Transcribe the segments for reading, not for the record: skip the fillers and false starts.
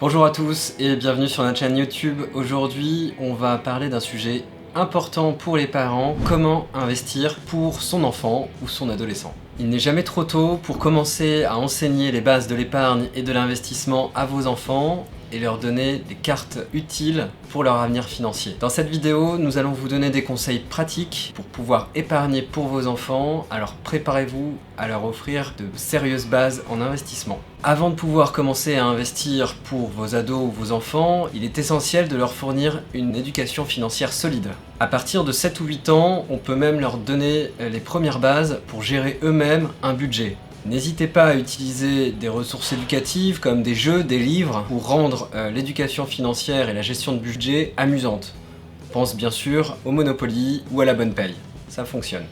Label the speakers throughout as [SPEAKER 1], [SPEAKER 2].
[SPEAKER 1] Bonjour à tous et bienvenue sur notre chaîne YouTube. Aujourd'hui, on va parler d'un sujet important pour les parents, comment investir pour son enfant ou son adolescent. Il n'est jamais trop tôt pour commencer à enseigner les bases de l'épargne et de l'investissement à vos enfants et leur donner des cartes utiles pour leur avenir financier. Dans cette vidéo, nous allons vous donner des conseils pratiques pour pouvoir épargner pour vos enfants, alors préparez-vous à leur offrir de sérieuses bases en investissement. Avant de pouvoir commencer à investir pour vos ados ou vos enfants, il est essentiel de leur fournir une éducation financière solide. À partir de 7 ou 8 ans, on peut même leur donner les premières bases pour gérer eux-mêmes un budget. N'hésitez pas à utiliser des ressources éducatives comme des jeux, des livres pour rendre l'éducation financière et la gestion de budget amusantes. Pense bien sûr au Monopoly ou à la bonne paye, ça fonctionne.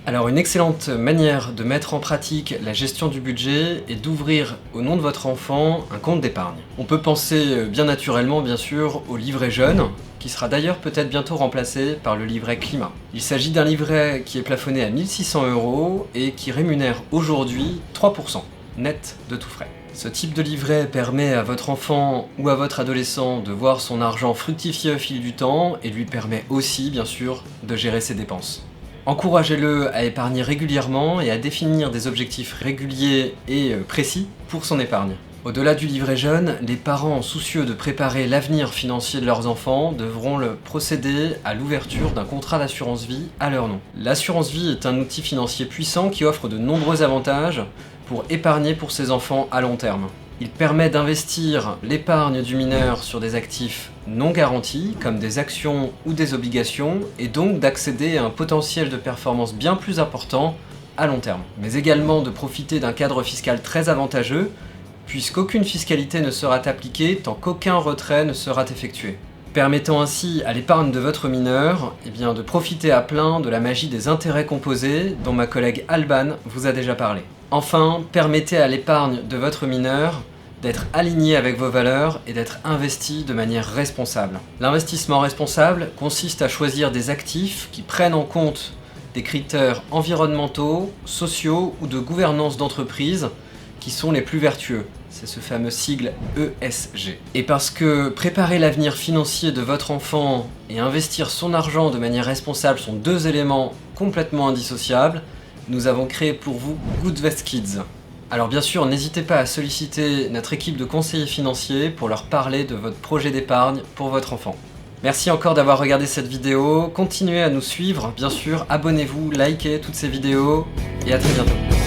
[SPEAKER 1] Alors une excellente manière de mettre en pratique la gestion du budget est d'ouvrir au nom de votre enfant un compte d'épargne. On peut penser bien naturellement bien sûr au livret jeune, qui sera d'ailleurs peut-être bientôt remplacé par le livret climat. Il s'agit d'un livret qui est plafonné à 1 600 € et qui rémunère aujourd'hui 3% net de tout frais. Ce type de livret permet à votre enfant ou à votre adolescent de voir son argent fructifier au fil du temps et lui permet aussi bien sûr de gérer ses dépenses. Encouragez-le à épargner régulièrement et à définir des objectifs réguliers et précis pour son épargne. Au-delà du livret jeune, les parents soucieux de préparer l'avenir financier de leurs enfants devront procéder à l'ouverture d'un contrat d'assurance vie à leur nom. L'assurance vie est un outil financier puissant qui offre de nombreux avantages pour épargner pour ses enfants à long terme. Il permet d'investir l'épargne du mineur sur des actifs non garantis, comme des actions ou des obligations, et donc d'accéder à un potentiel de performance bien plus important à long terme. Mais également de profiter d'un cadre fiscal très avantageux, puisqu'aucune fiscalité ne sera appliquée tant qu'aucun retrait ne sera effectué. Permettant ainsi à l'épargne de votre mineur de profiter à plein de la magie des intérêts composés dont ma collègue Alban vous a déjà parlé. Enfin, permettez à l'épargne de votre mineur d'être aligné avec vos valeurs et d'être investi de manière responsable. L'investissement responsable consiste à choisir des actifs qui prennent en compte des critères environnementaux, sociaux ou de gouvernance d'entreprise qui sont les plus vertueux. C'est ce fameux sigle ESG. Et parce que préparer l'avenir financier de votre enfant et investir son argent de manière responsable sont deux éléments complètement indissociables, nous avons créé pour vous Goodvest Kids. Alors bien sûr, n'hésitez pas à solliciter notre équipe de conseillers financiers pour leur parler de votre projet d'épargne pour votre enfant. Merci encore d'avoir regardé cette vidéo, continuez à nous suivre, bien sûr, abonnez-vous, likez toutes ces vidéos et à très bientôt.